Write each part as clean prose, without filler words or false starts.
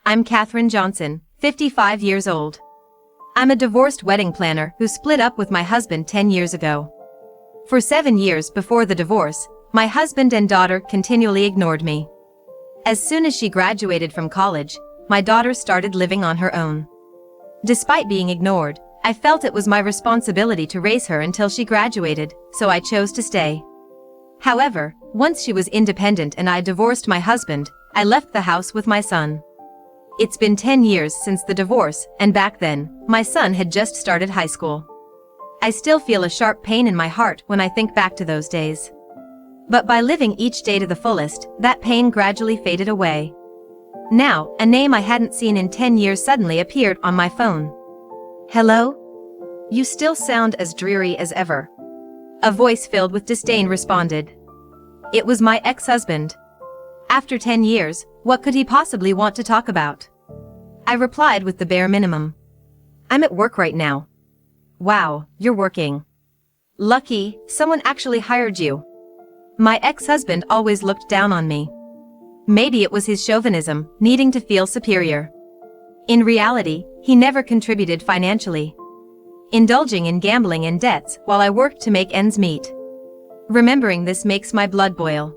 I'm Katherine Johnson, 55 years old. I'm a divorced wedding planner who split up with my husband 10 years ago. For 7 years before the divorce, my husband and daughter continually ignored me. As soon as she graduated from college, my daughter started living on her own. Despite being ignored, I felt it was my responsibility to raise her until she graduated, so I chose to stay. However, once she was independent and I divorced my husband, I left the house with my son. It's been 10 years since the divorce, and back then, my son had just started high school. I still feel a sharp pain in my heart when I think back to those days. But by living each day to the fullest, that pain gradually faded away. Now, a name I hadn't seen in 10 years suddenly appeared on my phone. Hello? You still sound as dreary as ever. A voice filled with disdain responded. It was my ex-husband. After 10 years, what could he possibly want to talk about? I replied with the bare minimum. I'm at work right now. Wow, you're working. Lucky, someone actually hired you. My ex-husband always looked down on me. Maybe it was his chauvinism, needing to feel superior. In reality, he never contributed financially, indulging in gambling and debts while I worked to make ends meet. Remembering this makes my blood boil.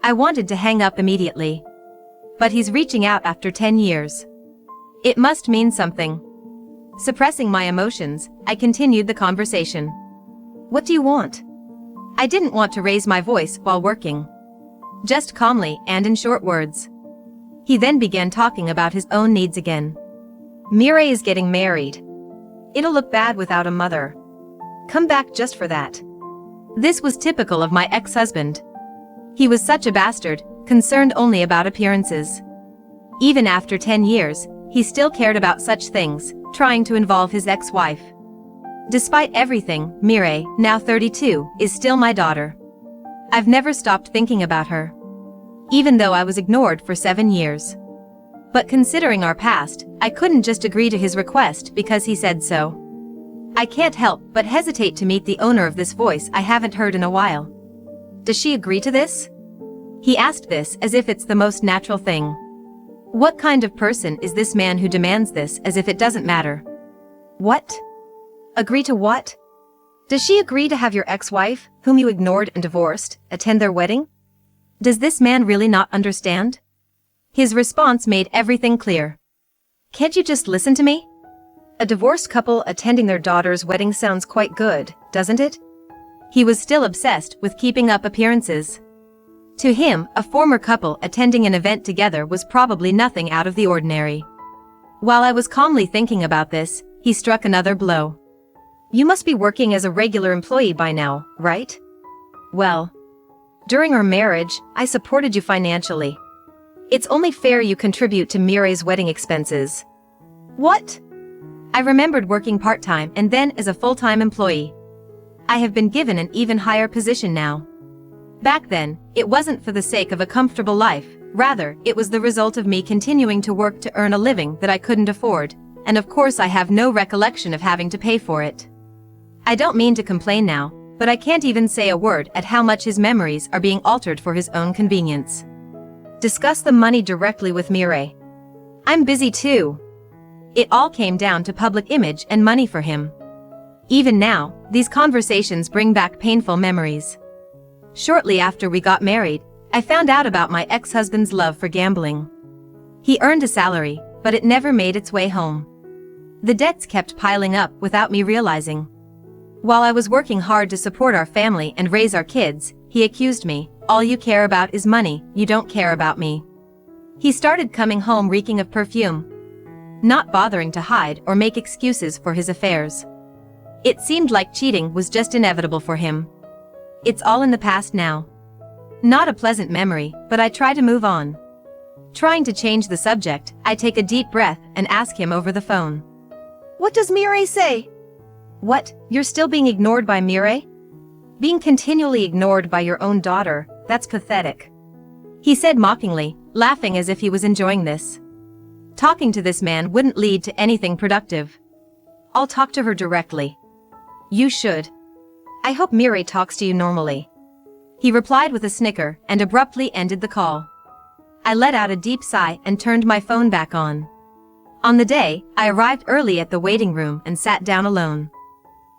I wanted to hang up immediately. But he's reaching out after 10 years. It must mean something. Suppressing my emotions, I continued the conversation. What do you want? I didn't want to raise my voice while working. Just calmly and in short words. He then began talking about his own needs again. Mireille is getting married. It'll look bad without a mother. Come back just for that. This was typical of my ex-husband. He was such a bastard, concerned only about appearances. Even after 10 years, he still cared about such things, trying to involve his ex-wife. Despite everything, Mireille, now 32, is still my daughter. I've never stopped thinking about her. Even though I was ignored for 7 years. But considering our past, I couldn't just agree to his request because he said so. I can't help but hesitate to meet the owner of this voice I haven't heard in a while. Does she agree to this? He asked this as if it's the most natural thing. What kind of person is this man who demands this as if it doesn't matter? What? Agree to what? Does she agree to have your ex-wife, whom you ignored and divorced, attend their wedding? Does this man really not understand? His response made everything clear. Can't you just listen to me? A divorced couple attending their daughter's wedding sounds quite good, doesn't it? He was still obsessed with keeping up appearances. To him, a former couple attending an event together was probably nothing out of the ordinary. While I was calmly thinking about this, he struck another blow. You must be working as a regular employee by now, right? Well, during our marriage, I supported you financially. It's only fair you contribute to Mireille's wedding expenses. What? I remembered working part-time and then as a full-time employee. I have been given an even higher position now. Back then, it wasn't for the sake of a comfortable life, rather, it was the result of me continuing to work to earn a living that I couldn't afford, and of course I have no recollection of having to pay for it. I don't mean to complain now, but I can't even say a word at how much his memories are being altered for his own convenience. Discuss the money directly with Mireille. I'm busy too. It all came down to public image and money for him. Even now, these conversations bring back painful memories. Shortly after we got married, I found out about my ex-husband's love for gambling. He earned a salary, but it never made its way home. The debts kept piling up without me realizing. While I was working hard to support our family and raise our kids, he accused me, all you care about is money, you don't care about me. He started coming home reeking of perfume, not bothering to hide or make excuses for his affairs. It seemed like cheating was just inevitable for him. It's all in the past now. Not a pleasant memory, but I try to move on. Trying to change the subject, I take a deep breath and ask him over the phone. What does Mireille say? What, you're still being ignored by Mireille? Being continually ignored by your own daughter, that's pathetic. He said mockingly, laughing as if he was enjoying this. Talking to this man wouldn't lead to anything productive. I'll talk to her directly. You should. I hope Mireille talks to you normally. He replied with a snicker and abruptly ended the call. I let out a deep sigh and turned my phone back on. On the day, I arrived early at the waiting room and sat down alone.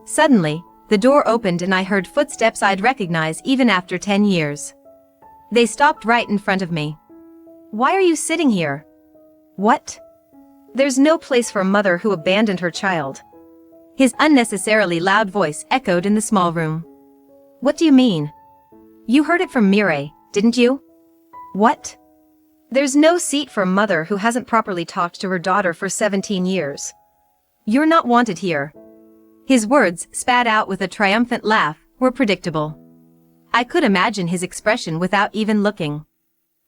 Suddenly, the door opened and I heard footsteps I'd recognize even after 10 years. They stopped right in front of me. "Why are you sitting here?" "What?" "There's no place for a mother who abandoned her child." His unnecessarily loud voice echoed in the small room. "What do you mean?" "You heard it from Mireille, didn't you?" "What?" "There's no seat for a mother who hasn't properly talked to her daughter for 17 years. You're not wanted here." His words, spat out with a triumphant laugh, were predictable. I could imagine his expression without even looking.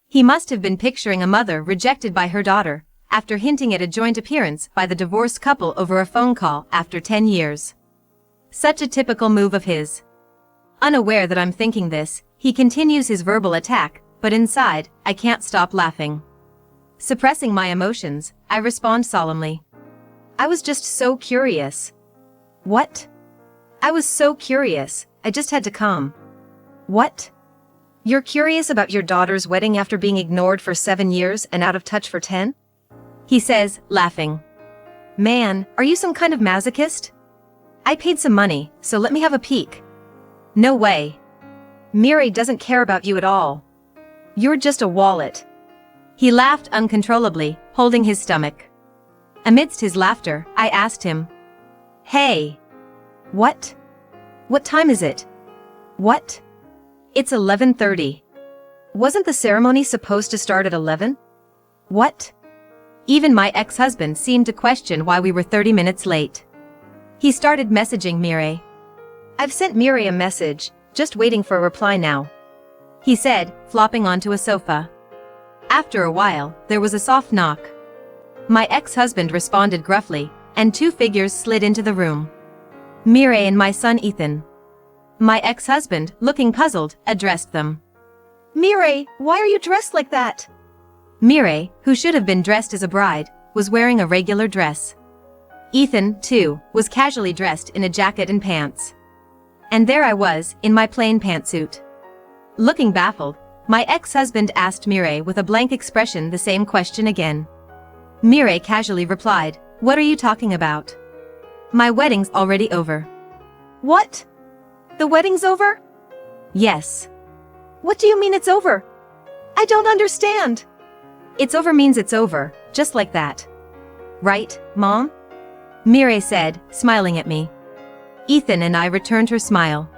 He must have been picturing a mother rejected by her daughter, after hinting at a joint appearance by the divorced couple over a phone call after 10 years. Such a typical move of his. Unaware that I'm thinking this, he continues his verbal attack, but inside, I can't stop laughing. Suppressing my emotions, I respond solemnly. "I was just so curious." "What?" "I was so curious, I just had to come." "What?" "You're curious about your daughter's wedding after being ignored for 7 years and out of touch for 10? He says, laughing. "Man, are you some kind of masochist? I paid some money, so let me have a peek." "No way. Mireille doesn't care about you at all. You're just a wallet." He laughed uncontrollably, holding his stomach. Amidst his laughter, I asked him, "Hey." "What?" "What time is it?" "What?" "It's 11:30. Wasn't the ceremony supposed to start at 11? "What?" Even my ex-husband seemed to question why we were 30 minutes late. He started messaging Mireille. "I've sent Mireille a message, just waiting for a reply now," he said, flopping onto a sofa. After a while, there was a soft knock. My ex-husband responded gruffly, and 2 figures slid into the room. Mireille and my son Ethan. My ex-husband, looking puzzled, addressed them. "Mireille, why are you dressed like that?" Mireille, who should have been dressed as a bride, was wearing a regular dress. Ethan, too, was casually dressed in a jacket and pants. And there I was, in my plain pantsuit. Looking baffled, my ex-husband asked Mireille with a blank expression the same question again. Mireille casually replied, "What are you talking about? My wedding's already over." "What? The wedding's over?" "Yes." "What do you mean it's over? I don't understand." "It's over means it's over, just like that. Right, Mom?" Mireille said, smiling at me. Ethan and I returned her smile.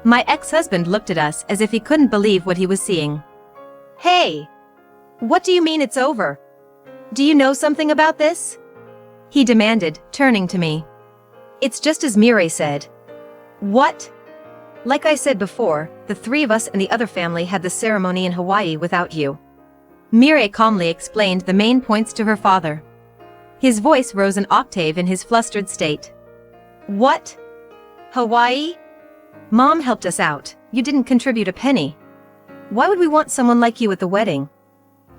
My ex-husband looked at us as if he couldn't believe what he was seeing. "Hey! What do you mean it's over? Do you know something about this?" he demanded, turning to me. "It's just as Mireille said." "What?" "Like I said before, the 3 of us and the other family had the ceremony in Hawaii without you." Mireille calmly explained the main points to her father. His voice rose an octave in his flustered state. "What? Hawaii? Mom helped us out, you didn't contribute a penny. Why would we want someone like you at the wedding?"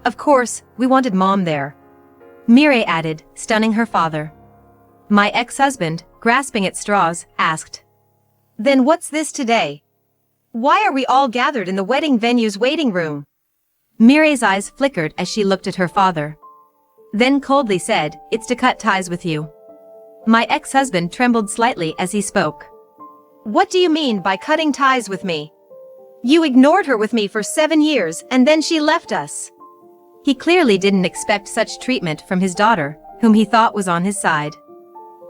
"Of course, we wanted Mom there," Mireille added, stunning her father. My ex-husband, grasping at straws, asked, "Then what's this today? Why are we all gathered in the wedding venue's waiting room?" Mireille's eyes flickered as she looked at her father. Then coldly said, "It's to cut ties with you." My ex-husband trembled slightly as he spoke. "What do you mean by cutting ties with me? You ignored her with me for 7 years and then she left us." He clearly didn't expect such treatment from his daughter, whom he thought was on his side.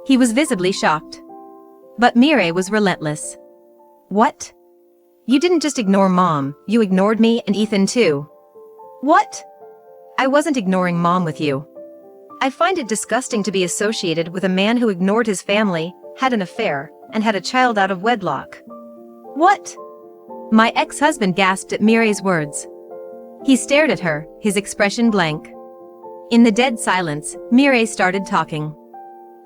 He was visibly shocked. But Mireille was relentless. "What? You didn't just ignore Mom, you ignored me and Ethan too." "What?" "I wasn't ignoring Mom with you. I find it disgusting to be associated with a man who ignored his family, had an affair, and had a child out of wedlock." "What?" My ex-husband gasped at Mireille's words. He stared at her, his expression blank. In the dead silence, Mireille started talking.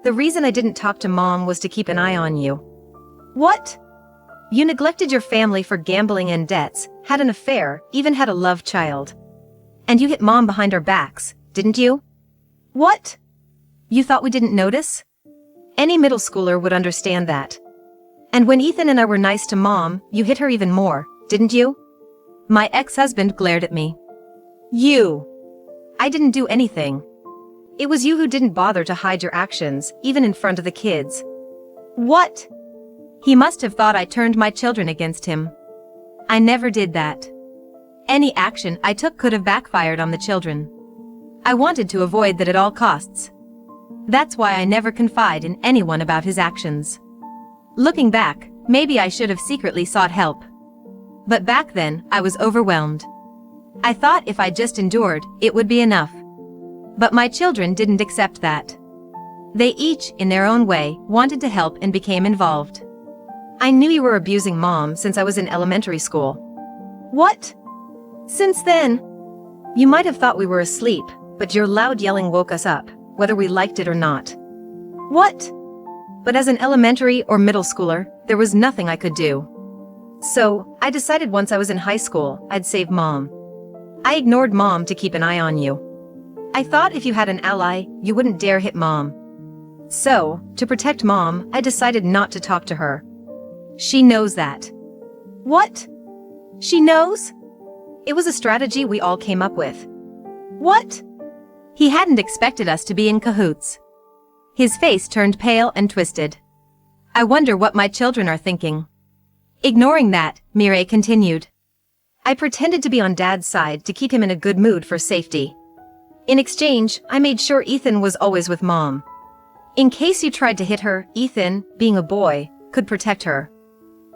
"The reason I didn't talk to Mom was to keep an eye on you." "What?" "You neglected your family for gambling and debts, had an affair, even had a love child. And you hit Mom behind our backs, didn't you?" "What?" "You thought we didn't notice? Any middle schooler would understand that. And when Ethan and I were nice to Mom, you hit her even more, didn't you?" My ex-husband glared at me. You. I didn't do anything. It was you who didn't bother to hide your actions, even in front of the kids. What? He must have thought I turned my children against him. I never did that. Any action I took could have backfired on the children. I wanted to avoid that at all costs. That's why I never confide in anyone about his actions. Looking back, maybe I should have secretly sought help. But back then, I was overwhelmed. I thought if I just endured, it would be enough. But my children didn't accept that. They each, in their own way, wanted to help and became involved. I knew you were abusing Mom since I was in elementary school. What? Since then? You might have thought we were asleep, but your loud yelling woke us up, whether we liked it or not. What? But as an elementary or middle schooler, there was nothing I could do. So, I decided once I was in high school, I'd save Mom. I ignored Mom to keep an eye on you. I thought if you had an ally, you wouldn't dare hit Mom. So, to protect Mom, I decided not to talk to her. She knows that. What? She knows? It was a strategy we all came up with. What? He hadn't expected us to be in cahoots. His face turned pale and twisted. I wonder what my children are thinking. Ignoring that, Mireille continued. I pretended to be on Dad's side to keep him in a good mood for safety. In exchange, I made sure Ethan was always with Mom. In case you tried to hit her, Ethan, being a boy, could protect her.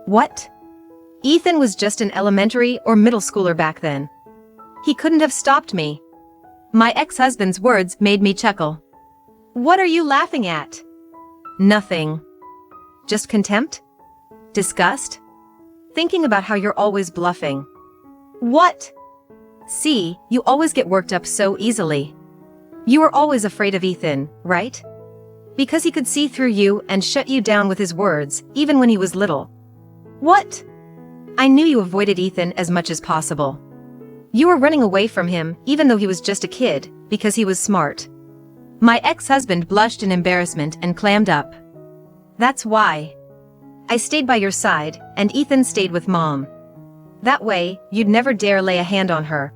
What? Ethan was just an elementary or middle schooler back then. He couldn't have stopped me. My ex-husband's words made me chuckle. What are you laughing at? Nothing. Just contempt? Disgust? Thinking about how you're always bluffing. What? See, you always get worked up so easily. You were always afraid of Ethan, right? Because he could see through you and shut you down with his words, even when he was little. What? I knew you avoided Ethan as much as possible. You were running away from him, even though he was just a kid, because he was smart. My ex-husband blushed in embarrassment and clammed up. That's why. I stayed by your side, and Ethan stayed with Mom. That way, you'd never dare lay a hand on her.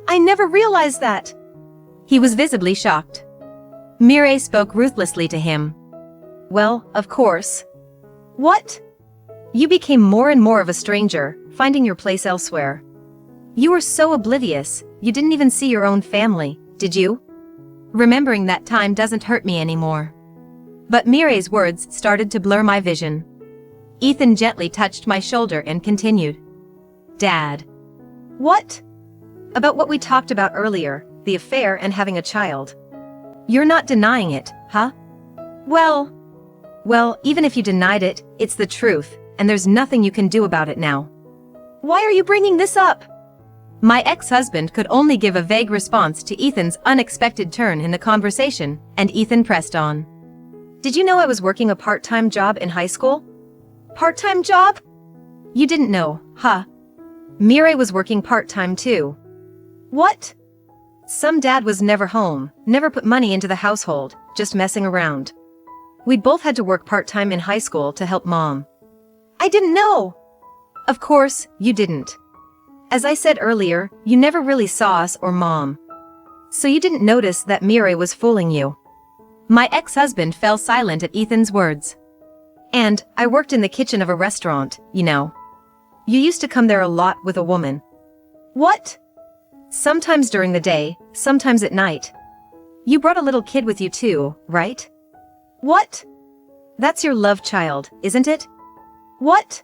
I never realized that. He was visibly shocked. Mireille spoke ruthlessly to him. Well, of course. What? You became more and more of a stranger, finding your place elsewhere. You were so oblivious, you didn't even see your own family, did you? Remembering that time doesn't hurt me anymore. But Mireille's words started to blur my vision. Ethan gently touched my shoulder and continued. Dad. What? About what we talked about earlier, the affair and having a child. You're not denying it, huh? Well, even if you denied it, it's the truth, and there's nothing you can do about it now. Why are you bringing this up? My ex-husband could only give a vague response to Ethan's unexpected turn in the conversation, and Ethan pressed on. Did you know I was working a part-time job in high school? Part-time job? You didn't know, huh? Mireille was working part-time too. What? Some dad was never home, never put money into the household, just messing around. We'd both had to work part-time in high school to help Mom. I didn't know. Of course, you didn't. As I said earlier, you never really saw us or Mom. So you didn't notice that Mireille was fooling you. My ex-husband fell silent at Ethan's words. And, I worked in the kitchen of a restaurant, you know. You used to come there a lot with a woman. What? Sometimes during the day, sometimes at night. You brought a little kid with you too, right? What? That's your love child, isn't it? What?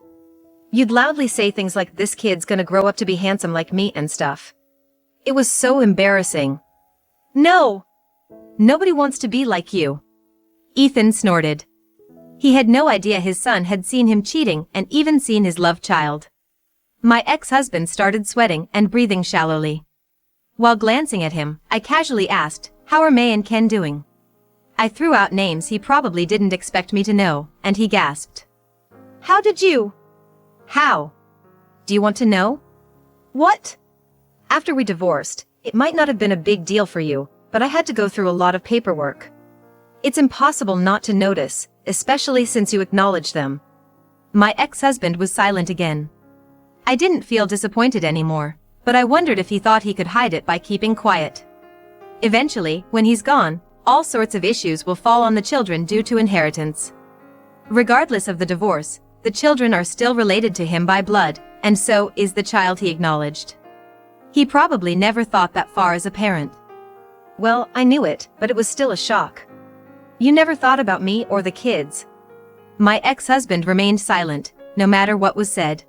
You'd loudly say things like this kid's gonna grow up to be handsome like me and stuff. It was so embarrassing. No! Nobody wants to be like you. Ethan snorted. He had no idea his son had seen him cheating and even seen his love child. My ex-husband started sweating and breathing shallowly. While glancing at him, I casually asked, how are May and Ken doing? I threw out names he probably didn't expect me to know, and he gasped. How did you? How? Do you want to know? What? After we divorced, it might not have been a big deal for you, but I had to go through a lot of paperwork. It's impossible not to notice, especially since you acknowledged them. My ex-husband was silent again. I didn't feel disappointed anymore, but I wondered if he thought he could hide it by keeping quiet. Eventually, when he's gone, all sorts of issues will fall on the children due to inheritance. Regardless of the divorce, the children are still related to him by blood, and so is the child he acknowledged. He probably never thought that far as a parent. Well, I knew it, but it was still a shock. You never thought about me or the kids. My ex-husband remained silent, no matter what was said.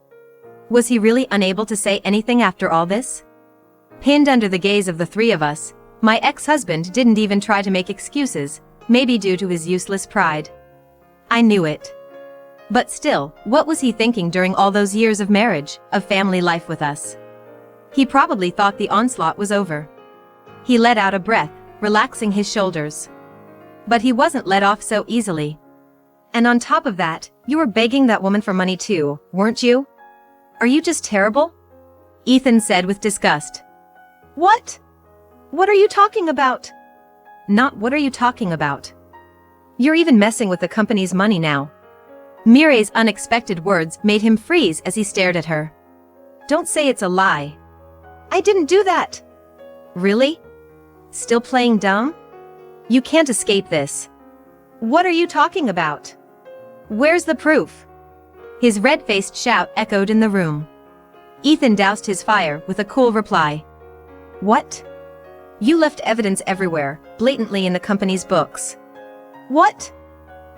Was he really unable to say anything after all this? Pinned under the gaze of the three of us, my ex-husband didn't even try to make excuses, maybe due to his useless pride. I knew it. But still, what was he thinking during all those years of marriage, of family life with us? He probably thought the onslaught was over. He let out a breath, relaxing his shoulders. But he wasn't let off so easily. And on top of that, you were begging that woman for money too, weren't you? Are you just terrible? Ethan said with disgust. What? What are you talking about? Not what are you talking about. You're even messing with the company's money now. Mireille's unexpected words made him freeze as he stared at her. Don't say it's a lie. I didn't do that. Really? Still playing dumb? You can't escape this. What are you talking about? Where's the proof? His red-faced shout echoed in the room. Ethan doused his fire with a cool reply. What? You left evidence everywhere, blatantly in the company's books. What?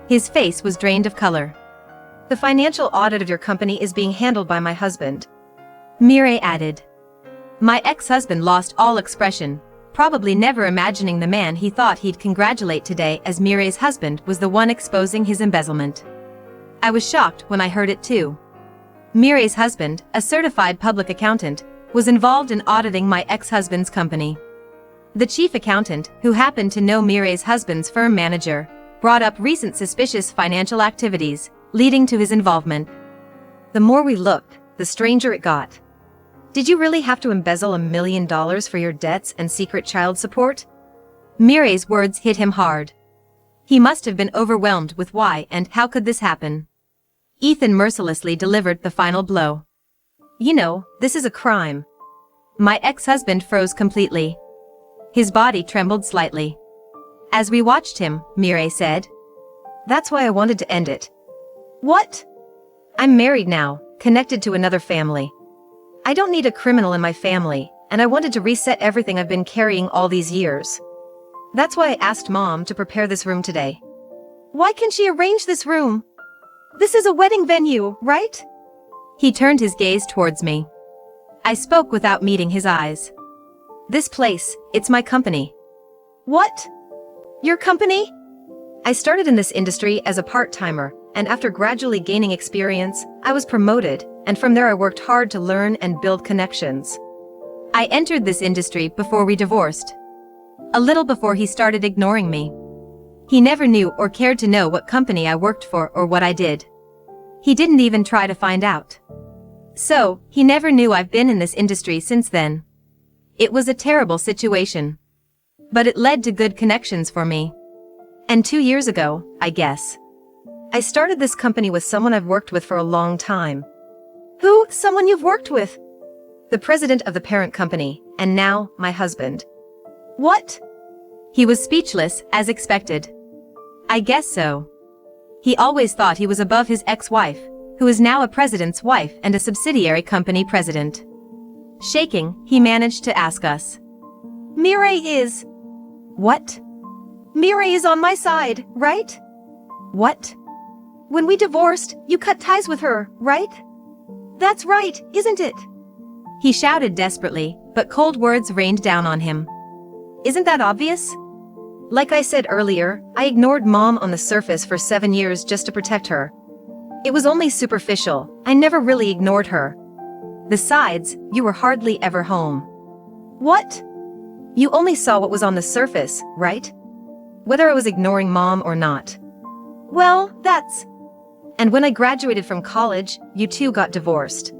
His face was drained of color. The financial audit of your company is being handled by my husband. Mireille added. My ex-husband lost all expression, probably never imagining the man he thought he'd congratulate today as Mireille's husband was the one exposing his embezzlement. I was shocked when I heard it too. Mireille's husband, a certified public accountant, was involved in auditing my ex-husband's company. The chief accountant, who happened to know Mireille's husband's firm manager, brought up recent suspicious financial activities, leading to his involvement. The more we looked, the stranger it got. Did you really have to embezzle $1 million for your debts and secret child support? Mireille's words hit him hard. He must have been overwhelmed with why and how could this happen. Ethan mercilessly delivered the final blow. You know, this is a crime. My ex-husband froze completely. His body trembled slightly. As we watched him, Mireille said, That's why I wanted to end it. What? I'm married now, connected to another family. I don't need a criminal in my family, and I wanted to reset everything I've been carrying all these years. That's why I asked Mom to prepare this room today. Why can she arrange this room? This is a wedding venue, right? He turned his gaze towards me. I spoke without meeting his eyes. This place, it's my company. What? Your company? I started in this industry as a part-timer, and after gradually gaining experience, I was promoted, and from there I worked hard to learn and build connections. I entered this industry before we divorced. A little before he started ignoring me. He never knew or cared to know what company I worked for or what I did. He didn't even try to find out. So, he never knew I've been in this industry since then. It was a terrible situation. But it led to good connections for me. And 2 years ago, I guess, I started this company with someone I've worked with for a long time. Who? Someone you've worked with? The president of the parent company, and now, my husband. What? He was speechless, as expected. I guess so. He always thought he was above his ex-wife, who is now a president's wife and a subsidiary company president. Shaking, he managed to ask us. Mireille is... What? Mireille is on my side, right? What? When we divorced, you cut ties with her, right? That's right, isn't it? He shouted desperately, but cold words rained down on him. Isn't that obvious? Like I said earlier, I ignored Mom on the surface for 7 years just to protect her. It was only superficial, I never really ignored her. Besides, you were hardly ever home. What? You only saw what was on the surface, right? Whether I was ignoring Mom or not. Well, that's... And when I graduated from college, you two got divorced.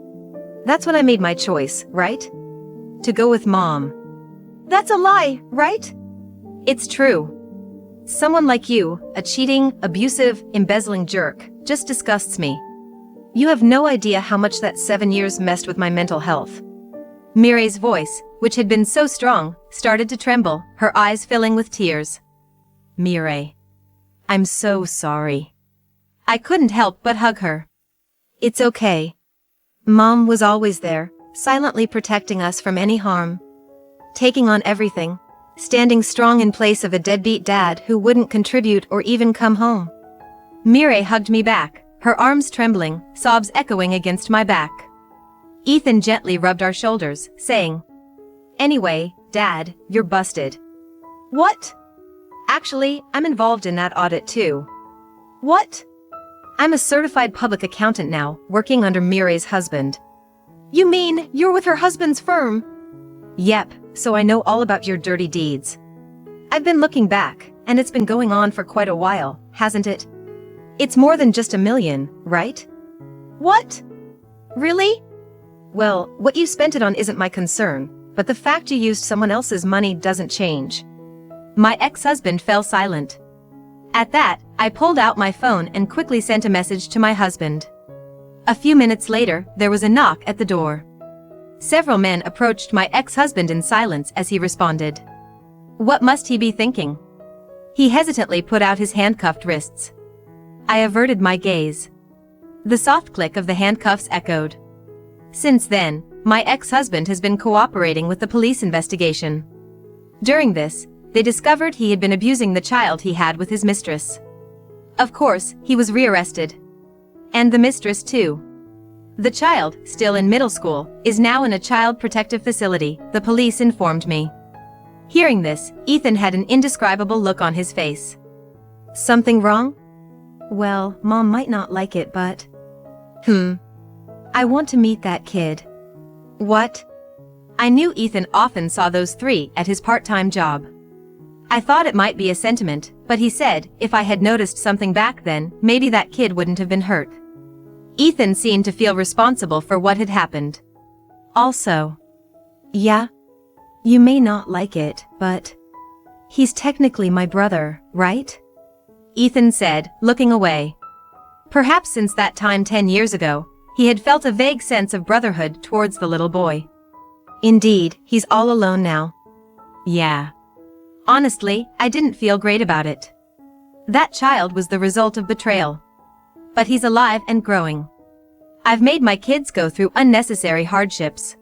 That's when I made my choice, right? To go with Mom. That's a lie, right? It's true. Someone like you, a cheating, abusive, embezzling jerk, just disgusts me. You have no idea how much that 7 years messed with my mental health. Mireille's voice, which had been so strong, started to tremble, her eyes filling with tears. Mireille. I'm so sorry. I couldn't help but hug her. It's okay. Mom was always there, silently protecting us from any harm. Taking on everything, standing strong in place of a deadbeat dad who wouldn't contribute or even come home. Mireille hugged me back, her arms trembling, sobs echoing against my back. Ethan gently rubbed our shoulders, saying, Anyway, Dad, you're busted. What? Actually, I'm involved in that audit too. What? I'm a certified public accountant now, working under Mireille's husband. You mean, you're with her husband's firm? Yep, so I know all about your dirty deeds. I've been looking back, and it's been going on for quite a while, hasn't it? It's more than just $1 million, right? What? Really? Well, what you spent it on isn't my concern, but the fact you used someone else's money doesn't change. My ex-husband fell silent. At that, I pulled out my phone and quickly sent a message to my husband. A few minutes later, there was a knock at the door. Several men approached my ex-husband in silence as he responded. What must he be thinking? He hesitantly put out his handcuffed wrists. I averted my gaze. The soft click of the handcuffs echoed. Since then, my ex-husband has been cooperating with the police investigation. During this, they discovered he had been abusing the child he had with his mistress. Of course, he was rearrested. And the mistress too. The child, still in middle school, is now in a child protective facility, the police informed me. Hearing this, Ethan had an indescribable look on his face. Something wrong? Well, Mom might not like it, but... I want to meet that kid. What? I knew Ethan often saw those three at his part-time job. I thought it might be a sentiment, but he said, if I had noticed something back then, maybe that kid wouldn't have been hurt. Ethan seemed to feel responsible for what had happened. Also, yeah, you may not like it, but he's technically my brother, right? Ethan said, looking away. Perhaps since that time 10 years ago, he had felt a vague sense of brotherhood towards the little boy. Indeed, he's all alone now. Yeah. Honestly, I didn't feel great about it. That child was the result of betrayal. But he's alive and growing. I've made my kids go through unnecessary hardships.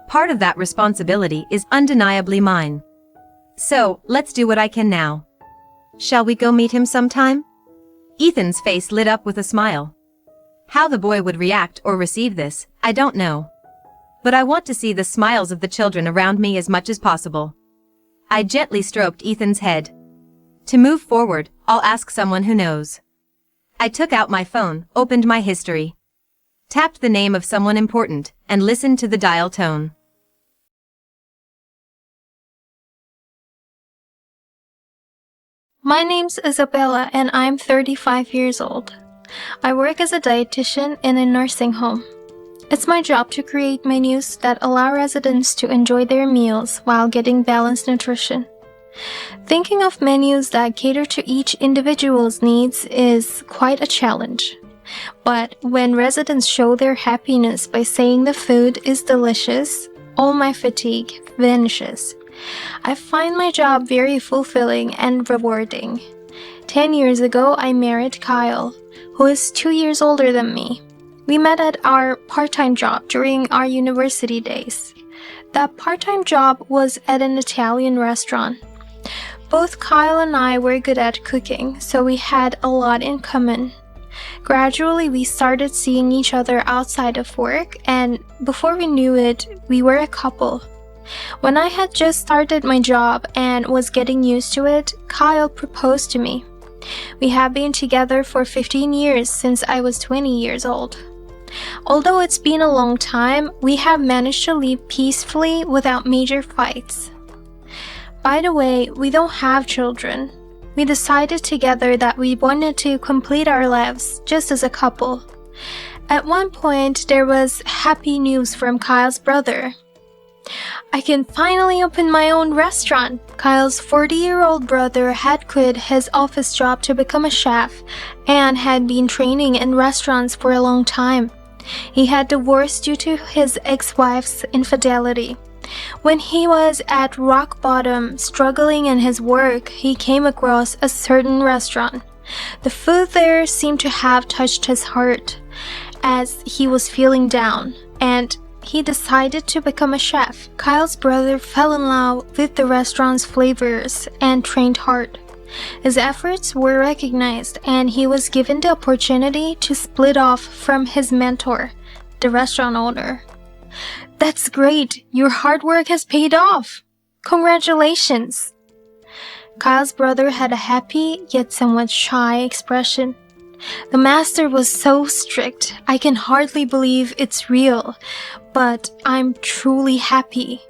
Part of that responsibility is undeniably mine. So, let's do what I can now. Shall we go meet him sometime? Ethan's face lit up with a smile. How the boy would react or receive this, I don't know. But I want to see the smiles of the children around me as much as possible. I gently stroked Ethan's head. To move forward, I'll ask someone who knows. I took out my phone, opened my history, tapped the name of someone important, and listened to the dial tone. My name's Isabella and I'm 35 years old. I work as a dietitian in a nursing home. It's my job to create menus that allow residents to enjoy their meals while getting balanced nutrition. Thinking of menus that cater to each individual's needs is quite a challenge. But when residents show their happiness by saying the food is delicious, all my fatigue vanishes. I find my job very fulfilling and rewarding. 10 years ago, I married Kyle, who is 2 years older than me. We met at our part-time job during our university days. That part-time job was at an Italian restaurant. Both Kyle and I were good at cooking, so we had a lot in common. Gradually, we started seeing each other outside of work, and before we knew it, we were a couple. When I had just started my job and was getting used to it, Kyle proposed to me. We have been together for 15 years since I was 20 years old. Although it's been a long time, we have managed to live peacefully without major fights. By the way, we don't have children. We decided together that we wanted to complete our lives just as a couple. At one point, there was happy news from Kyle's brother. I can finally open my own restaurant. Kyle's 40-year-old brother had quit his office job to become a chef and had been training in restaurants for a long time. He had divorced due to his ex-wife's infidelity. When he was at rock bottom, struggling in his work, he came across a certain restaurant. The food there seemed to have touched his heart as he was feeling down, and he decided to become a chef. Kyle's brother fell in love with the restaurant's flavors and trained hard. His efforts were recognized, and he was given the opportunity to split off from his mentor, the restaurant owner. That's great! Your hard work has paid off! Congratulations! Kyle's brother had a happy yet somewhat shy expression. The master was so strict, I can hardly believe it's real, but I'm truly happy.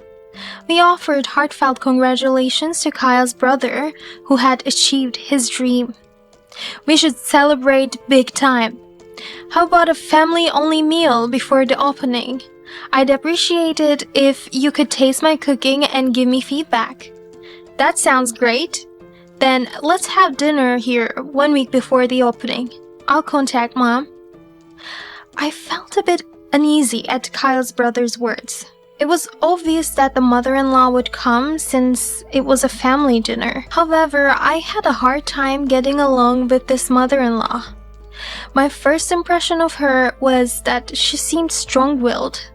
We offered heartfelt congratulations to Kyle's brother, who had achieved his dream. We should celebrate big time. How about a family-only meal before the opening? I'd appreciate it if you could taste my cooking and give me feedback. That sounds great. Then let's have dinner here 1 week before the opening. I'll contact Mom. I felt a bit uneasy at Kyle's brother's words. It was obvious that the mother-in-law would come since it was a family dinner. However, I had a hard time getting along with this mother-in-law. My first impression of her was that she seemed strong-willed.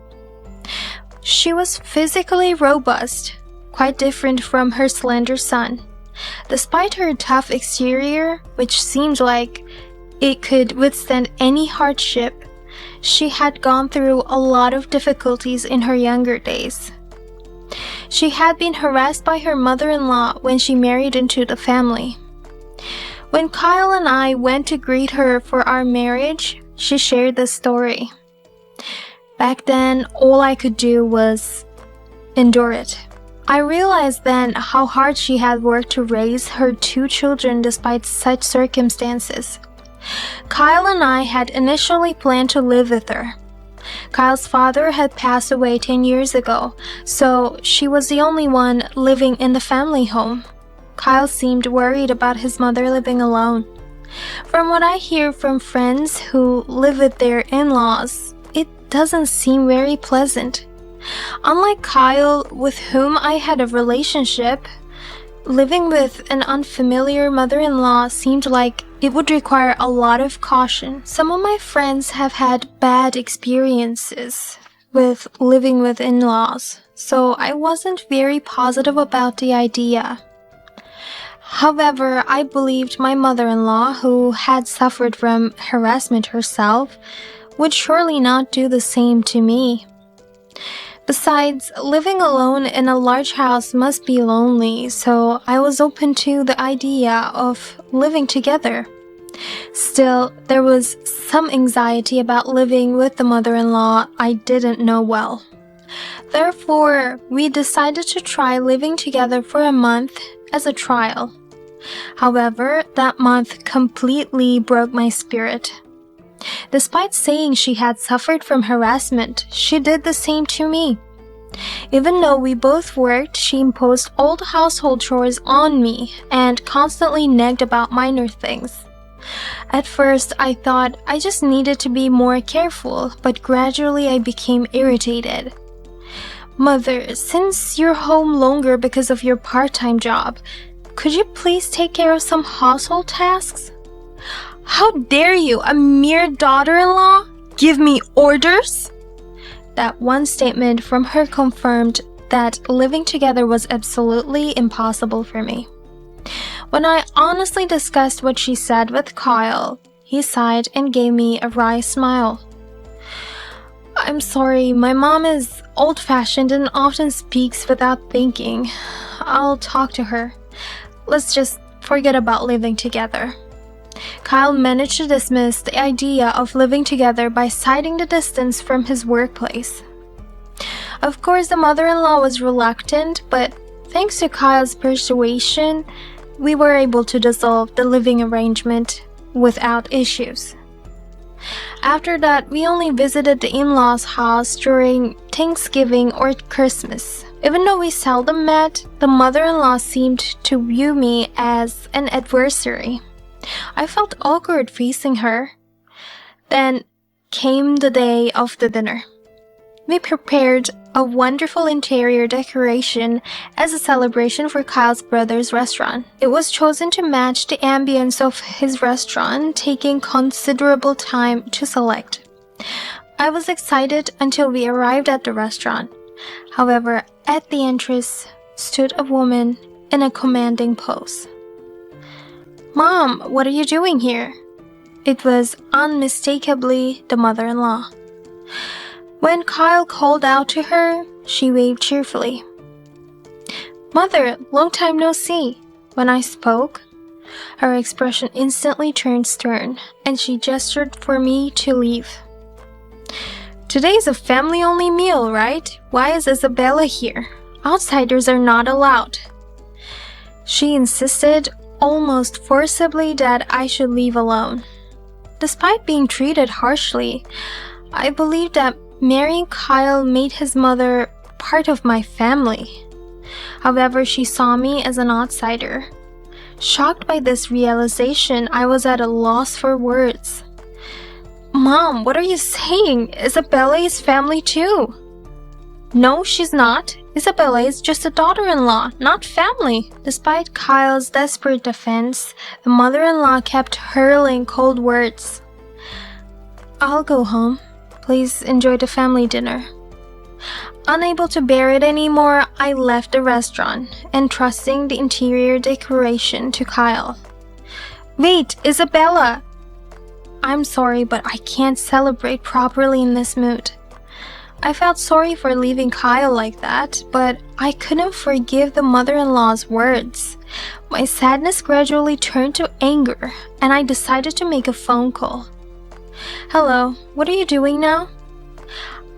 She was physically robust, quite different from her slender son. Despite her tough exterior, which seemed like it could withstand any hardship, she had gone through a lot of difficulties in her younger days. She had been harassed by her mother-in-law when she married into the family. When Kyle and I went to greet her for our marriage, she shared this story. Back then, all I could do was endure it. I realized then how hard she had worked to raise her 2 children despite such circumstances. Kyle and I had initially planned to live with her. Kyle's father had passed away 10 years ago, so she was the only one living in the family home. Kyle seemed worried about his mother living alone. From what I hear from friends who live with their in-laws, it doesn't seem very pleasant. Unlike Kyle, with whom I had a relationship, living with an unfamiliar mother-in-law seemed like it would require a lot of caution. Some of my friends have had bad experiences with living with in-laws, so I wasn't very positive about the idea. However, I believed my mother-in-law, who had suffered from harassment herself, would surely not do the same to me. Besides, living alone in a large house must be lonely, so I was open to the idea of living together. Still, there was some anxiety about living with the mother-in-law I didn't know well. Therefore, we decided to try living together for a month as a trial. However, that month completely broke my spirit. Despite saying she had suffered from harassment, she did the same to me. Even though we both worked, she imposed all the household chores on me and constantly nagged about minor things. At first, I thought I just needed to be more careful, but gradually I became irritated. Mother, since you're home longer because of your part-time job, could you please take care of some household tasks? How dare you, a mere daughter-in-law, give me orders? That one statement from her confirmed that living together was absolutely impossible for me. When I honestly discussed what she said with Kyle, he sighed and gave me a wry smile. I'm sorry, my mom is old-fashioned and often speaks without thinking. I'll talk to her. Let's just forget about living together. Kyle managed to dismiss the idea of living together by citing the distance from his workplace. Of course, the mother-in-law was reluctant, but thanks to Kyle's persuasion, we were able to dissolve the living arrangement without issues. After that, we only visited the in-laws' house during Thanksgiving or Christmas. Even though we seldom met, the mother-in-law seemed to view me as an adversary. I felt awkward facing her. Then came the day of the dinner. We prepared a wonderful interior decoration as a celebration for Kyle's brother's restaurant. It was chosen to match the ambience of his restaurant, taking considerable time to select. I was excited until we arrived at the restaurant. However, at the entrance stood a woman in a commanding pose. "Mom, what are you doing here?" It was unmistakably the mother-in-law. When Kyle called out to her, she waved cheerfully. "Mother, long time no see." When I spoke, her expression instantly turned stern, and she gestured for me to leave. "Today's a family-only meal, right? Why is Isabella here? Outsiders are not allowed." She insisted almost forcibly that I should leave alone. Despite being treated harshly, I believed that marrying Kyle made his mother part of my family. However, she saw me as an outsider. Shocked by this realization, I was at a loss for words. "Mom, what are you saying? Isabella is family too." "No, she's not. Isabella is just a daughter-in-law, not family." Despite Kyle's desperate defense, the mother-in-law kept hurling cold words. "I'll go home. Please enjoy the family dinner." Unable to bear it anymore, I left the restaurant, entrusting the interior decoration to Kyle. "Wait, Isabella!" "I'm sorry, but I can't celebrate properly in this mood." I felt sorry for leaving Kyle like that, but I couldn't forgive the mother-in-law's words. My sadness gradually turned to anger, and I decided to make a phone call. "Hello, what are you doing now?"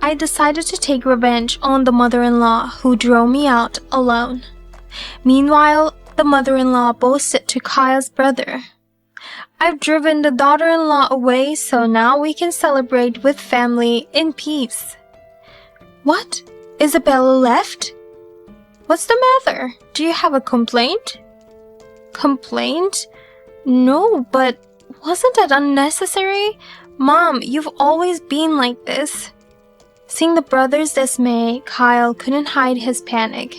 I decided to take revenge on the mother-in-law who drove me out alone. Meanwhile, the mother-in-law boasted to Kyle's brother, "I've driven the daughter-in-law away, so now we can celebrate with family in peace." "What? Isabella left? What's the matter? Do you have a complaint?" "Complaint? No, but wasn't that unnecessary? Mom, you've always been like this." Seeing the brother's dismay, Kyle couldn't hide his panic.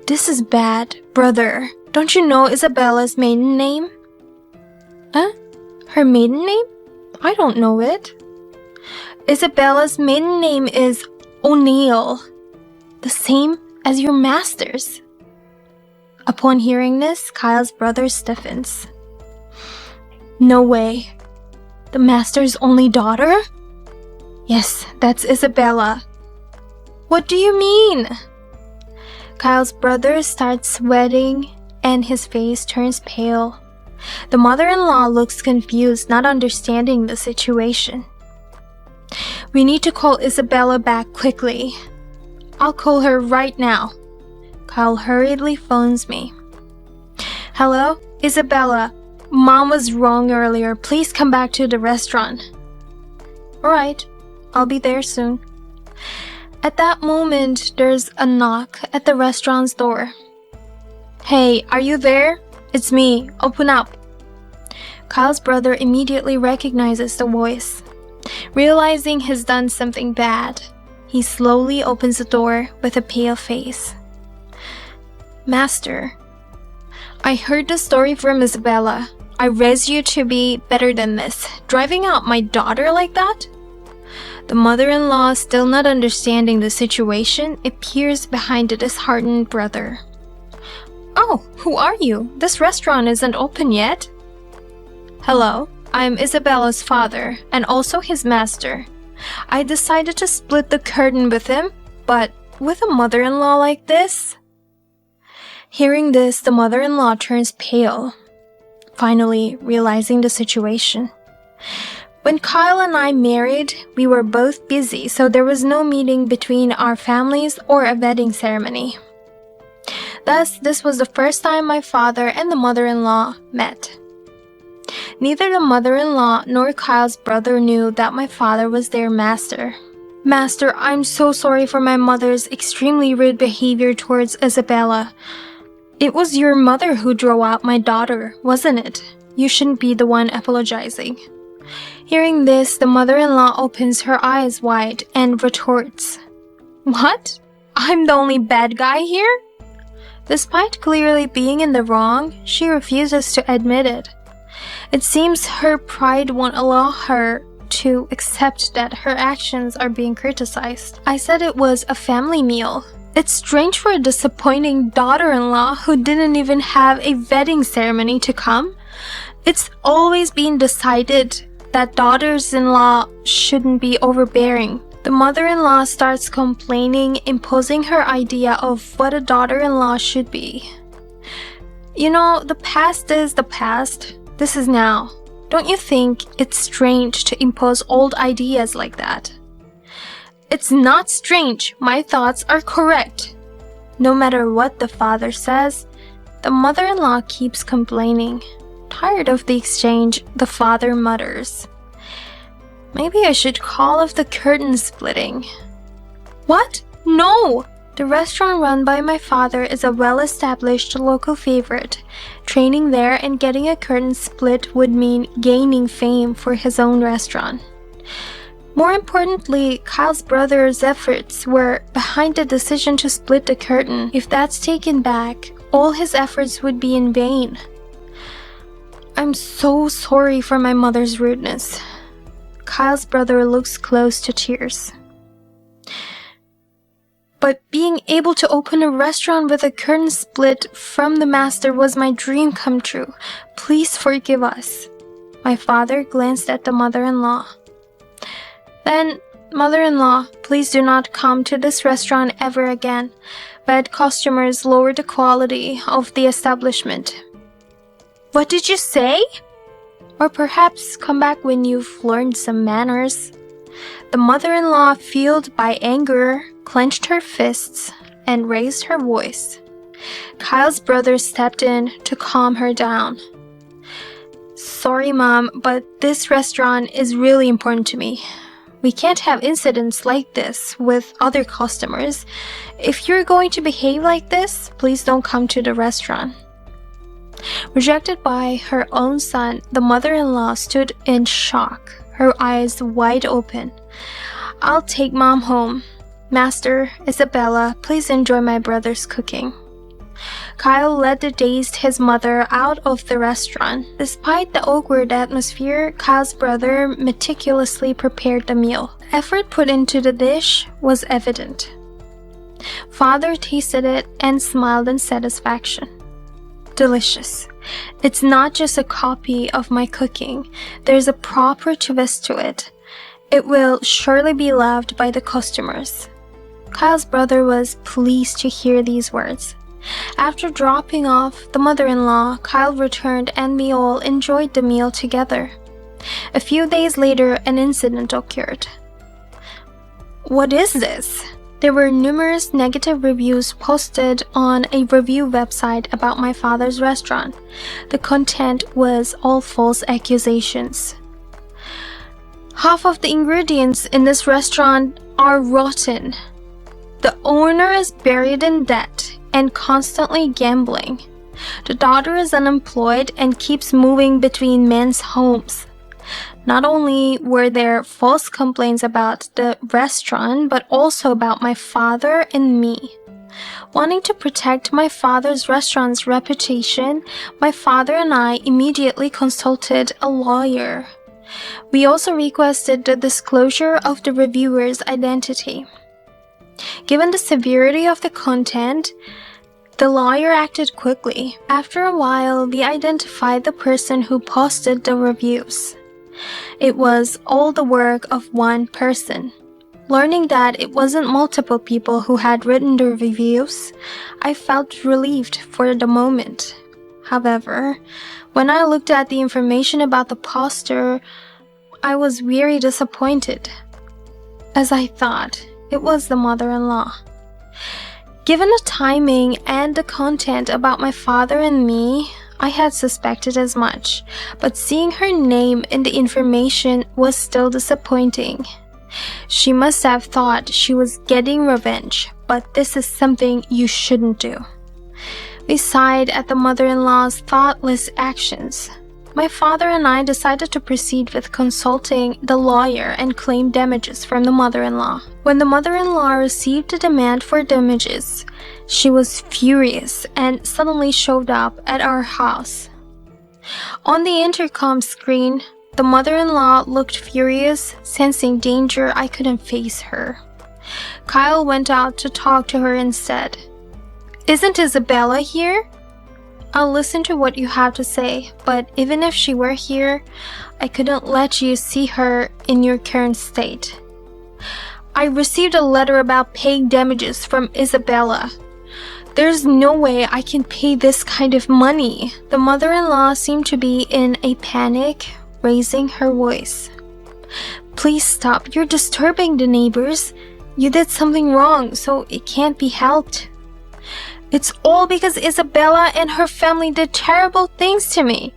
"This is bad, brother. Don't you know Isabella's maiden name?" "Huh? Her maiden name? I don't know it." "Isabella's maiden name is O'Neill, the same as your master's." Upon hearing this, Kyle's brother stiffens. "No way. The master's only daughter?" "Yes, that's Isabella." "What do you mean?" Kyle's brother starts sweating and his face turns pale. The mother-in-law looks confused, not understanding the situation. "We need to call Isabella back quickly." "I'll call her right now." Kyle hurriedly phones me. "Hello, Isabella. Mom was wrong earlier. Please come back to the restaurant." "Alright, I'll be there soon." At that moment, there's a knock at the restaurant's door. "Hey, are you there? It's me. Open up." Kyle's brother immediately recognizes the voice. Realizing he's done something bad, he slowly opens the door with a pale face. "Master, I heard the story from Isabella. I raised you to be better than this. Driving out my daughter like that?" The mother-in-law, still not understanding the situation, appears behind the disheartened brother. "Oh, who are you? This restaurant isn't open yet." "Hello, I'm Isabella's father and also his master. I decided to split the curtain with him, but with a mother-in-law like this?" Hearing this, the mother-in-law turns pale, finally realizing the situation. When Kyle and I married, we were both busy, so there was no meeting between our families or a wedding ceremony. Thus, this was the first time my father and the mother-in-law met. Neither the mother-in-law nor Kyle's brother knew that my father was their master. "Master, I'm so sorry for my mother's extremely rude behavior towards Isabella. It was your mother who drove out my daughter, wasn't it? You shouldn't be the one apologizing." Hearing this, the mother-in-law opens her eyes wide and retorts, "What? I'm the only bad guy here?" Despite clearly being in the wrong, she refuses to admit it. It seems her pride won't allow her to accept that her actions are being criticized. "I said it was a family meal. It's strange for a disappointing daughter-in-law who didn't even have a wedding ceremony to come. It's always been decided that daughters-in-law shouldn't be overbearing." The mother-in-law starts complaining, imposing her idea of what a daughter-in-law should be. "You know, the past is the past. This is now. Don't you think it's strange to impose old ideas like that?" "It's not strange. My thoughts are correct." No matter what the father says, the mother-in-law keeps complaining. Tired of the exchange, the father mutters, "Maybe I should call off the curtain splitting." "What? No!" The restaurant run by my father is a well-established local favorite. Training there and getting a curtain split would mean gaining fame for his own restaurant. More importantly, Kyle's brother's efforts were behind the decision to split the curtain. If that's taken back, all his efforts would be in vain. "I'm so sorry for my mother's rudeness." Kyle's brother looks close to tears. "But being able to open a restaurant with a curtain split from the master was my dream come true. Please forgive us." My father glanced at the mother-in-law. "Then, mother-in-law, please do not come to this restaurant ever again. Bad customers lower the quality of the establishment." "What did you say?" "Or perhaps come back when you've learned some manners." The mother-in-law, fueled by anger, clenched her fists and raised her voice. Kyle's brother stepped in to calm her down. "Sorry, Mom, but this restaurant is really important to me. We can't have incidents like this with other customers. If you're going to behave like this, please don't come to the restaurant." Rejected by her own son, the mother-in-law stood in shock, her eyes wide open. "I'll take Mom home. Master, Isabella, please enjoy my brother's cooking." Kyle led the dazed his mother out of the restaurant. Despite the awkward atmosphere, Kyle's brother meticulously prepared the meal. Effort put into the dish was evident. Father tasted it and smiled in satisfaction. "Delicious. It's not just a copy of my cooking. There's a proper twist to it. It will surely be loved by the customers." Kyle's brother was pleased to hear these words. After dropping off the mother-in-law, Kyle returned and we all enjoyed the meal together. A few days later, an incident occurred. "What is this?" There were numerous negative reviews posted on a review website about my father's restaurant. The content was all false accusations. "Half of the ingredients in this restaurant are rotten. The owner is buried in debt and constantly gambling. The daughter is unemployed and keeps moving between men's homes." Not only were there false complaints about the restaurant, but also about my father and me. Wanting to protect my father's restaurant's reputation, my father and I immediately consulted a lawyer. We also requested the disclosure of the reviewer's identity. Given the severity of the content, the lawyer acted quickly. After a while, we identified the person who posted the reviews. It was all the work of one person. Learning that it wasn't multiple people who had written the reviews, I felt relieved for the moment. However, when I looked at the information about the poster, I was very disappointed. As I thought, it was the mother-in-law. Given the timing and the content about my father and me, I had suspected as much, but seeing her name in the information was still disappointing. She must have thought she was getting revenge, but this is something you shouldn't do. We sighed at the mother-in-law's thoughtless actions. My father and I decided to proceed with consulting the lawyer and claim damages from the mother-in-law. When the mother-in-law received a demand for damages, she was furious and suddenly showed up at our house. On the intercom screen, the mother-in-law looked furious, sensing danger I couldn't face her. Kyle went out to talk to her and said, "Isn't Isabella here? I'll listen to what you have to say, but even if she were here, I couldn't let you see her in your current state. I received a letter about paying damages from Isabella. There's no way I can pay this kind of money." The mother-in-law seemed to be in a panic, raising her voice. "Please stop, you're disturbing the neighbors. You did something wrong, so it can't be helped. It's all because Isabella and her family did terrible things to me.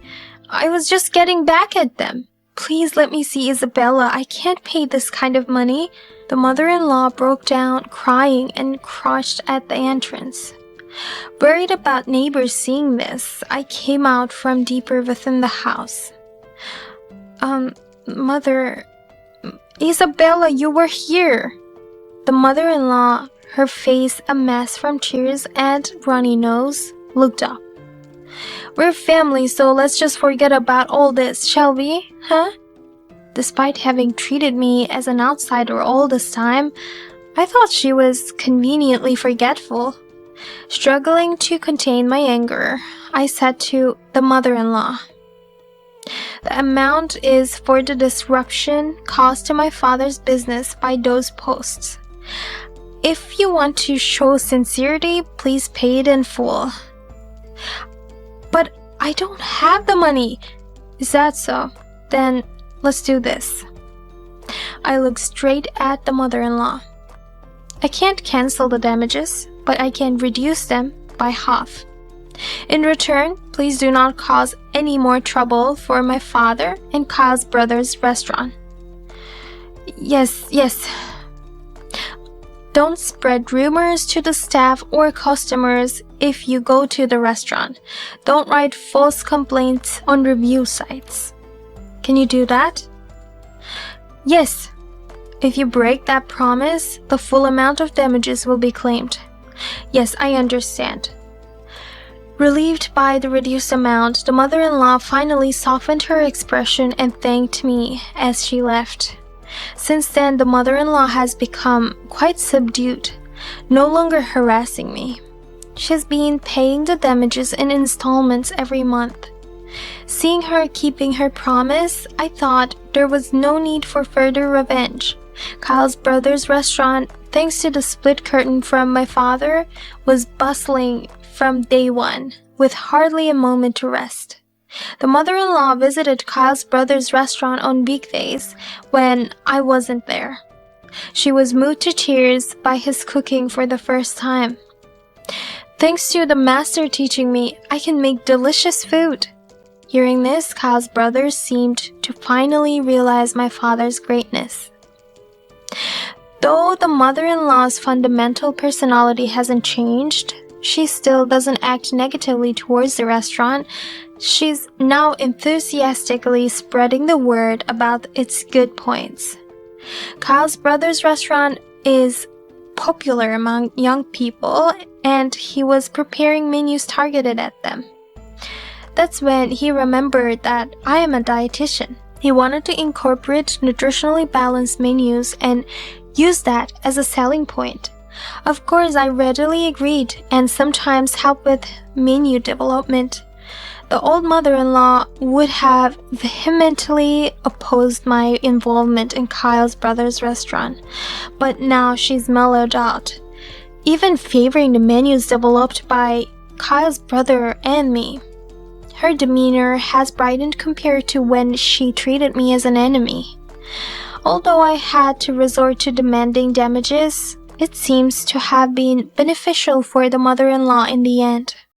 I was just getting back at them. Please let me see Isabella. I can't pay this kind of money." The mother-in-law broke down, crying and crouched at the entrance. Worried about neighbors seeing this, I came out from deeper within the house. Mother, Isabella, you were here." The mother-in-law, her face a mess from tears and runny nose, looked up. "We're family, so let's just forget about all this, shall we, huh?" Despite having treated me as an outsider all this time, I thought she was conveniently forgetful. Struggling to contain my anger, I said to the mother-in-law, "The amount is for the disruption caused to my father's business by those posts. If you want to show sincerity, please pay it in full." "But I don't have the money." "Is that so? Then let's do this." I looked straight at the mother-in-law. "I can't cancel the damages, but I can reduce them by half. In return, please do not cause any more trouble for my father and Kyle's brother's restaurant." Yes. "Don't spread rumors to the staff or customers if you go to the restaurant. Don't write false complaints on review sites." "Can you do that?" "Yes. If you break that promise, the full amount of damages will be claimed." "Yes, I understand." Relieved by the reduced amount, the mother-in-law finally softened her expression and thanked me as she left. Since then, the mother-in-law has become quite subdued, no longer harassing me. She's been paying the damages in installments every month. Seeing her keeping her promise, I thought there was no need for further revenge. Kyle's brother's restaurant, thanks to the split curtain from my father, was bustling from day one, with hardly a moment to rest. The mother-in-law visited Kyle's brother's restaurant on weekdays when I wasn't there. She was moved to tears by his cooking for the first time. "Thanks to the master teaching me, I can make delicious food." Hearing this, Kyle's brother seemed to finally realize my father's greatness. Though the mother-in-law's fundamental personality hasn't changed, she still doesn't act negatively towards the restaurant. She's now enthusiastically spreading the word about its good points. Kyle's brother's restaurant is popular among young people, and he was preparing menus targeted at them. That's when he remembered that I am a dietitian. He wanted to incorporate nutritionally balanced menus and use that as a selling point. Of course, I readily agreed and sometimes helped with menu development. The old mother-in-law would have vehemently opposed my involvement in Kyle's brother's restaurant, but now she's mellowed out, even favoring the menus developed by Kyle's brother and me. Her demeanor has brightened compared to when she treated me as an enemy. Although I had to resort to demanding damages, it seems to have been beneficial for the mother-in-law in the end.